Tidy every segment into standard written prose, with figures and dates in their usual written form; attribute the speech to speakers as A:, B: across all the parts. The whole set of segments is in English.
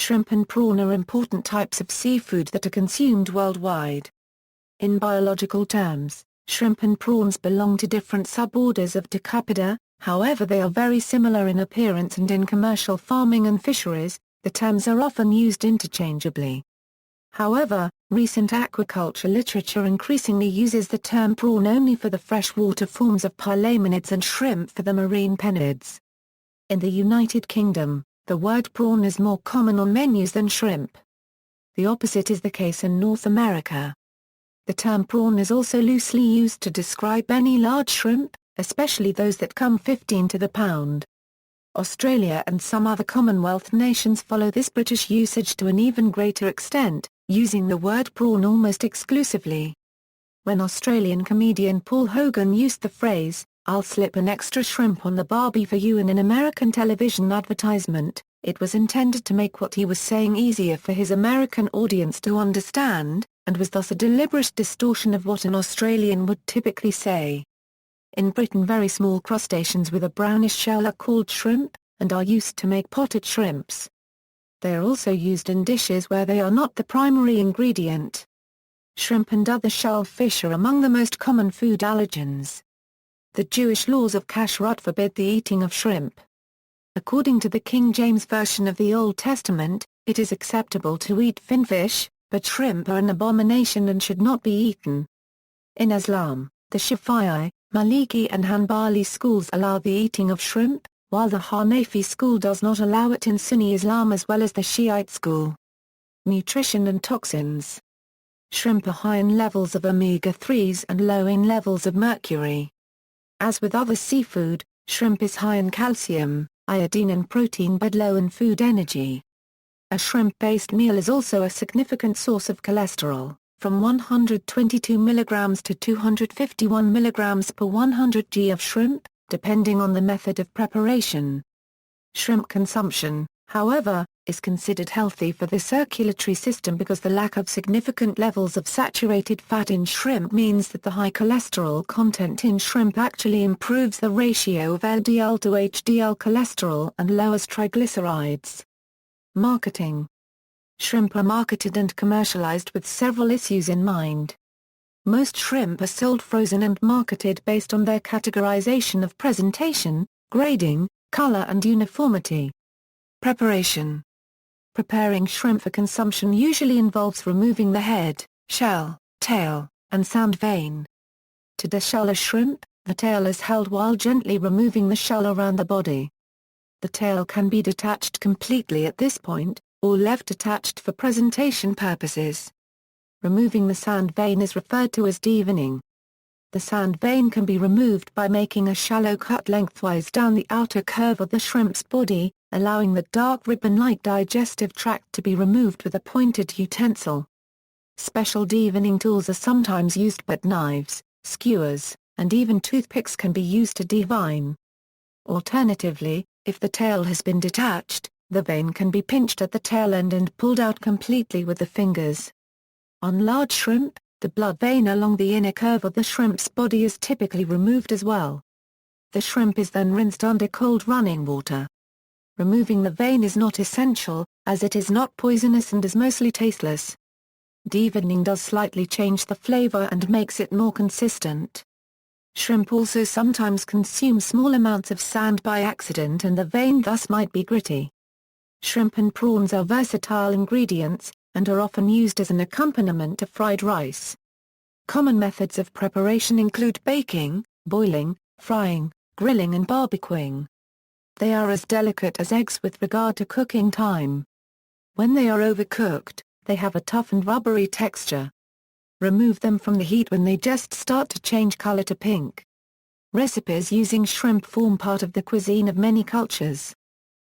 A: Shrimp and prawn are important types of seafood that are consumed worldwide. In biological terms, shrimp and prawns belong to different suborders of Decapoda, however they are very similar in appearance, and in commercial farming and fisheries, the terms are often used interchangeably. However, recent aquaculture literature increasingly uses the term prawn only for the freshwater forms of palaemonids and shrimp for the marine penaeids. In the United Kingdom, the word prawn is more common on menus than shrimp. The opposite is the case in North America. The term prawn is also loosely used to describe any large shrimp, especially those that come 15 to the pound. Australia and some other Commonwealth nations follow this British usage to an even greater extent, using the word prawn almost exclusively. When Australian comedian Paul Hogan used the phrase, "I'll slip an extra shrimp on the barbie for you" in an American television advertisement, it was intended to make what he was saying easier for his American audience to understand, and was thus a deliberate distortion of what an Australian would typically say. In Britain, very small crustaceans with a brownish shell are called shrimp, and are used to make potted shrimps. They are also used in dishes where they are not the primary ingredient. Shrimp and other shellfish are among the most common food allergens. The Jewish laws of kashrut forbid the eating of shrimp. According to the King James Version of the Old Testament, it is acceptable to eat finfish, but shrimp are an abomination and should not be eaten. In Islam, the Shafi'i, Maliki and Hanbali schools allow the eating of shrimp, while the Hanafi school does not allow it in Sunni Islam as well as the Shiite school. Nutrition and toxins. Shrimp are high in levels of omega-3s and low in levels of mercury. As with other seafood, shrimp is high in calcium, iodine and protein but low in food energy. A shrimp-based meal is also a significant source of cholesterol, from 122 mg to 251 mg per 100 g of shrimp, depending on the method of preparation. Shrimp consumption, however, is considered healthy for the circulatory system because the lack of significant levels of saturated fat in shrimp means that the high cholesterol content in shrimp actually improves the ratio of LDL to HDL cholesterol and lowers triglycerides. Marketing. Shrimp are marketed and commercialized with several issues in mind. Most shrimp are sold frozen and marketed based on their categorization of presentation, grading, color and uniformity. Preparation. Preparing shrimp for consumption usually involves removing the head, shell, tail, and sound vein. To deshell a shrimp, the tail is held while gently removing the shell around the body. The tail can be detached completely at this point, or left attached for presentation purposes. Removing the sand vein is referred to as devening. The sand vein can be removed by making a shallow cut lengthwise down the outer curve of the shrimp's body, allowing the dark ribbon-like digestive tract to be removed with a pointed utensil. Special devening tools are sometimes used, but knives, skewers, and even toothpicks can be used to devine. Alternatively, if the tail has been detached, the vein can be pinched at the tail end and pulled out completely with the fingers. On large shrimp, the blood vein along the inner curve of the shrimp's body is typically removed as well. The shrimp is then rinsed under cold running water. Removing the vein is not essential, as it is not poisonous and is mostly tasteless. Devening does slightly change the flavor and makes it more consistent. Shrimp also sometimes consume small amounts of sand by accident and the vein thus might be gritty. Shrimp and prawns are versatile ingredients, and are often used as an accompaniment to fried rice. Common methods of preparation include baking, boiling, frying, grilling and barbecuing. They are as delicate as eggs with regard to cooking time. When they are overcooked, they have a tough and rubbery texture. Remove them from the heat when they just start to change color to pink. Recipes using shrimp form part of the cuisine of many cultures.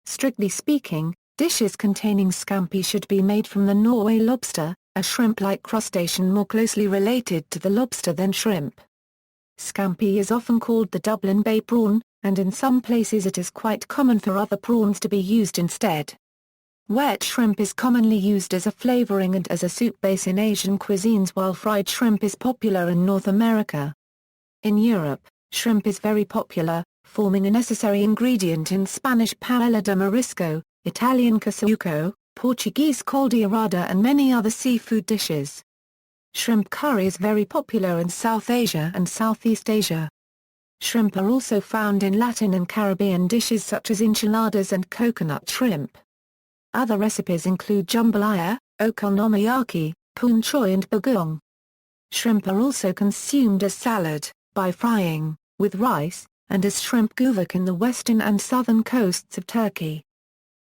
A: Strictly speaking, dishes containing scampi should be made from the Norway lobster, a shrimp-like crustacean more closely related to the lobster than shrimp. Scampi is often called the Dublin Bay prawn, and in some places it is quite common for other prawns to be used instead. Wet shrimp is commonly used as a flavoring and as a soup base in Asian cuisines, while fried shrimp is popular in North America. In Europe, shrimp is very popular, forming a necessary ingredient in Spanish paella de marisco, Italian cassouco, Portuguese caldeirada and many other seafood dishes. Shrimp curry is very popular in South Asia and Southeast Asia. Shrimp are also found in Latin and Caribbean dishes such as enchiladas and coconut shrimp. Other recipes include jambalaya, okonomiyaki, poon choy and bagoong. Shrimp are also consumed as salad, by frying, with rice, and as shrimp guvak in the western and southern coasts of Turkey.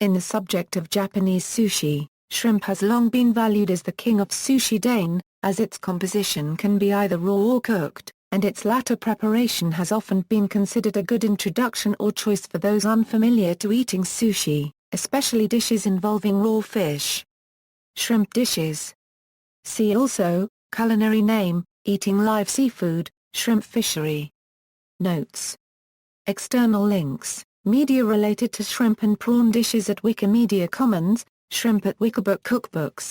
A: In the subject of Japanese sushi, shrimp has long been valued as the king of sushi den, as its composition can be either raw or cooked, and its latter preparation has often been considered a good introduction or choice for those unfamiliar to eating sushi, especially dishes involving raw fish. Shrimp dishes. See also, culinary name, eating live seafood, shrimp fishery. Notes. External links, media related to shrimp and prawn dishes at Wikimedia Commons, shrimp at Wikibook Cookbooks.